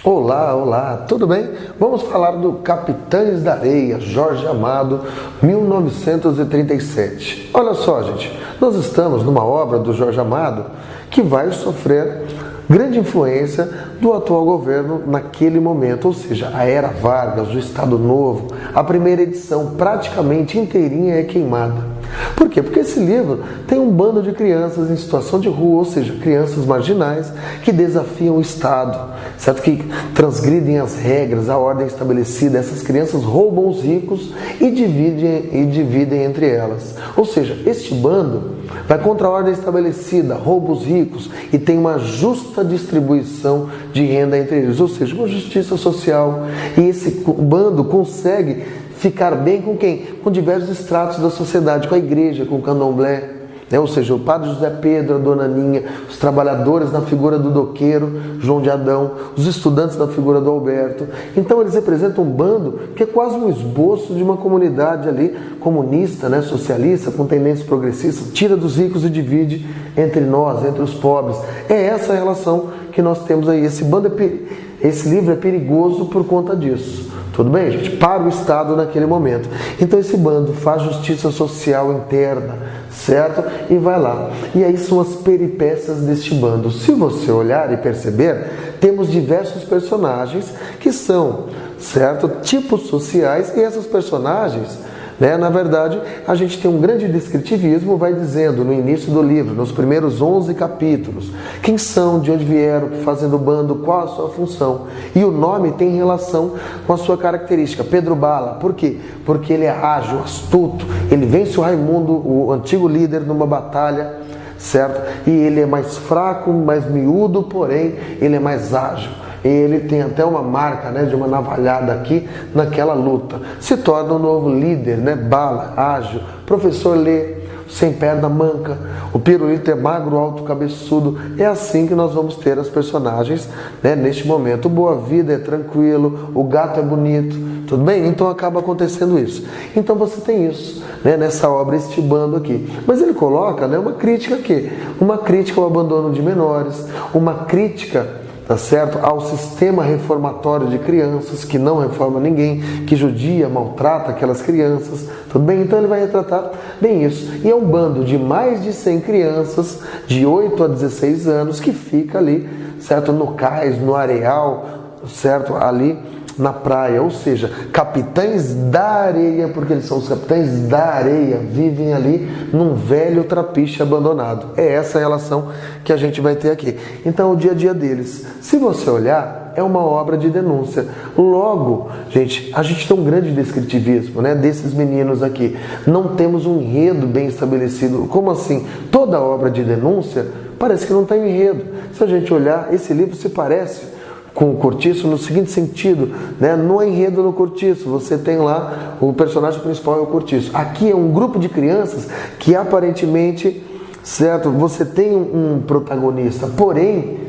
Olá, olá, tudo bem? Vamos falar do Capitães da Areia, Jorge Amado, 1937. Olha só, gente, nós estamos numa obra do Jorge Amado que vai sofrer grande influência do atual governo naquele momento, ou seja, a Era Vargas, o Estado Novo, a primeira edição praticamente inteirinha é queimada. Por quê? Porque esse livro tem um bando de crianças em situação de rua, ou seja, crianças marginais que desafiam o Estado, certo? Que transgridem as regras, a ordem estabelecida. Essas crianças roubam os ricos e dividem entre elas. Ou seja, este bando vai contra a ordem estabelecida, rouba os ricos e tem uma justa distribuição de renda entre eles, ou seja, uma justiça social. E esse bando consegue ficar bem com quem? Com diversos estratos da sociedade, com a igreja, com o candomblé, né? Ou seja, o padre José Pedro, a dona Ninha, os trabalhadores na figura do doqueiro, João de Adão, os estudantes na figura do Alberto. Então eles representam um bando que é quase um esboço de uma comunidade ali comunista, né? Socialista, com tendências progressistas, tira dos ricos e divide entre nós, entre os pobres. É essa a relação que nós temos aí. Esse livro é perigoso por conta disso. Tudo bem, gente? Para o Estado naquele momento. Então esse bando faz justiça social interna, certo? E vai lá. E aí são as peripécias deste bando. Se você olhar e perceber, temos diversos personagens que são, certo? Tipos sociais, e essas personagens, né, na verdade, a gente tem um grande descritivismo, vai dizendo no início do livro, nos primeiros 11 capítulos, quem são, de onde vieram, fazendo bando, qual a sua função. E o nome tem relação com a sua característica. Pedro Bala, por quê? Porque ele é ágil, astuto, ele vence o Raimundo, o antigo líder, numa batalha, certo? E ele é mais fraco, mais miúdo, porém ele é mais ágil. Ele tem até uma marca, né, de uma navalhada aqui naquela luta. Se torna um novo líder, né? Bala, ágil, professor Lê, sem perna manca, o pirulito é magro, alto, cabeçudo. É assim que nós vamos ter as personagens, né, neste momento. O Boa Vida é tranquilo, o gato é bonito, tudo bem? Então acaba acontecendo isso. Então você tem isso, né, nessa obra, este bando aqui. Mas ele coloca, né, uma crítica aqui. Uma crítica ao abandono de menores, uma crítica, tá certo, ao sistema reformatório de crianças, que não reforma ninguém, que judia, maltrata aquelas crianças, tudo bem? Então ele vai retratar bem isso. E é um bando de mais de 100 crianças, de 8 a 16 anos, que fica ali, certo, no cais, no areal, certo, ali na praia, ou seja, capitães da areia, porque eles são os capitães da areia, vivem ali num velho trapiche abandonado. É essa a relação que a gente vai ter aqui. Então, o dia a dia deles, se você olhar, é uma obra de denúncia. Logo, gente, a gente tem um grande descritivismo, né, desses meninos aqui. Não temos um enredo bem estabelecido. Como assim? Toda obra de denúncia parece que não tem enredo. Se a gente olhar, esse livro se parece com o Cortiço no seguinte sentido, né? No enredo no Cortiço, você tem lá o personagem principal é o Cortiço. Aqui é um grupo de crianças que aparentemente, certo, você tem um protagonista, porém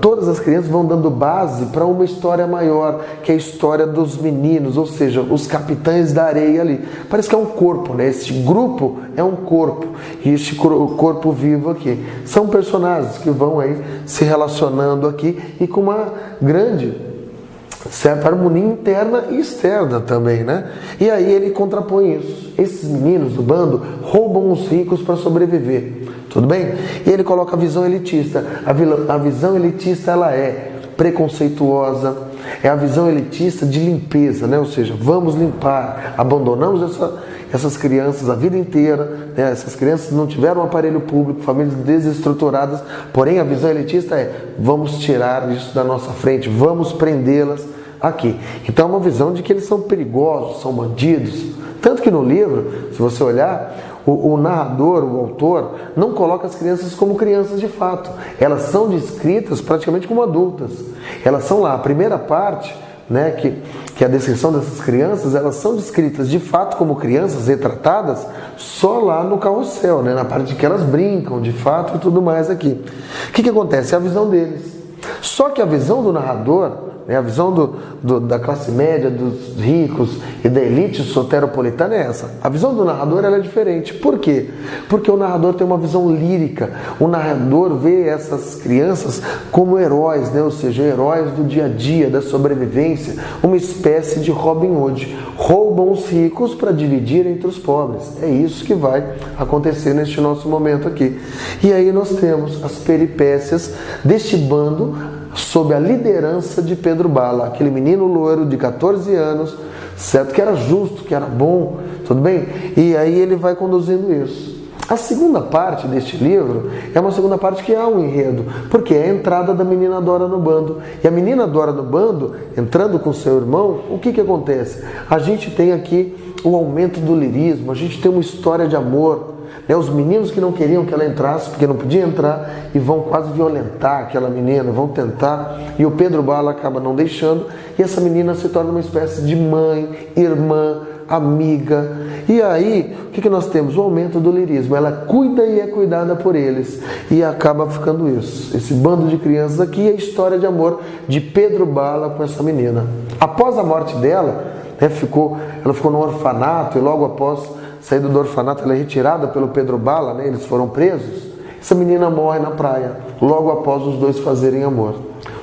todas as crianças vão dando base para uma história maior, que é a história dos meninos, ou seja, os capitães da areia ali. Parece que é um corpo, né? Esse grupo é um corpo, e este corpo vivo aqui. São personagens que vão aí se relacionando aqui e com uma grande, certa harmonia interna e externa também, né? E aí ele contrapõe isso. Esses meninos do bando roubam os ricos para sobreviver, tudo bem? E ele coloca a visão elitista. A visão elitista, ela é preconceituosa, é a visão elitista de limpeza, né? Ou seja, vamos limpar, abandonamos essas crianças a vida inteira, né? Essas crianças não tiveram um aparelho público, famílias desestruturadas, porém a visão elitista é, vamos tirar isso da nossa frente, vamos prendê-las aqui. Então é uma visão de que eles são perigosos, são bandidos. Tanto que no livro, se você olhar, o narrador, o autor, não coloca as crianças como crianças de fato. Elas são descritas praticamente como adultas. Elas são lá, a primeira parte, né, que é a descrição dessas crianças, elas são descritas de fato como crianças retratadas só lá no carrossel, né, na parte que elas brincam de fato e tudo mais aqui. O que acontece? É a visão deles. Só que a visão do narrador, né? A visão da classe média, dos ricos e da elite soteropolitana é essa. A visão do narrador ela é diferente. Por quê? Porque o narrador tem uma visão lírica. O narrador vê essas crianças como heróis, né? Ou seja, heróis do dia a dia, da sobrevivência, uma espécie de Robin Hood. Roubam os ricos para dividir entre os pobres. É isso que vai acontecer neste nosso momento aqui. E aí nós temos as peripécias deste bando sob a liderança de Pedro Bala, aquele menino loiro de 14 anos, certo? Que era justo, que era bom, tudo bem? E aí ele vai conduzindo isso. A segunda parte deste livro é uma segunda parte que há um enredo, porque é a entrada da menina Dora no bando. E a menina Dora no bando, entrando com seu irmão, o que acontece? A gente tem aqui o aumento do lirismo, a gente tem uma história de amor, né? Os meninos que não queriam que ela entrasse, porque não podia entrar, e vão quase violentar aquela menina, vão tentar, e o Pedro Bala acaba não deixando, e essa menina se torna uma espécie de mãe, irmã, amiga. E aí, o que nós temos? O aumento do lirismo. Ela cuida e é cuidada por eles. E acaba ficando isso. Esse bando de crianças aqui é a história de amor de Pedro Bala com essa menina. Após a morte dela, né, ela ficou no orfanato, e logo após saída do orfanato, ela é retirada pelo Pedro Bala, né, eles foram presos. Essa menina morre na praia, logo após os dois fazerem amor.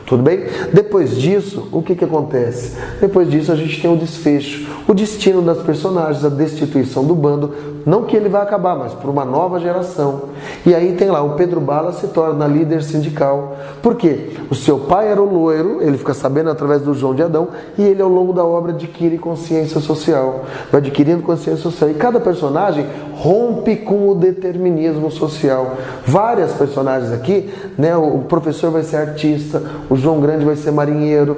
Tudo bem? Depois disso, o que acontece? Depois disso a gente tem o desfecho, o destino das personagens, a destituição do bando, não que ele vai acabar, mas por uma nova geração. E aí tem lá, o Pedro Bala se torna líder sindical. Por quê? O seu pai era o loiro, ele fica sabendo através do João de Adão, e ele ao longo da obra adquire consciência social, vai adquirindo consciência social. E cada personagem rompe com o determinismo social. Várias personagens aqui, né? O professor vai ser artista, o João Grande vai ser marinheiro,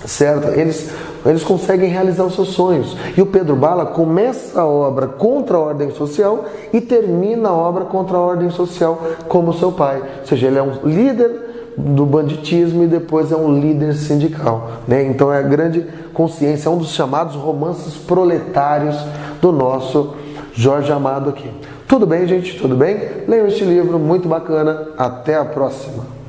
certo? Eles conseguem realizar os seus sonhos. E o Pedro Bala começa a obra contra a ordem social e termina a obra contra a ordem social como seu pai. Ou seja, ele é um líder do banditismo e depois é um líder sindical, né? Então é a grande consciência, é um dos chamados romances proletários do nosso Jorge Amado aqui. Tudo bem, gente? Tudo bem? Leiam este livro, muito bacana. Até a próxima.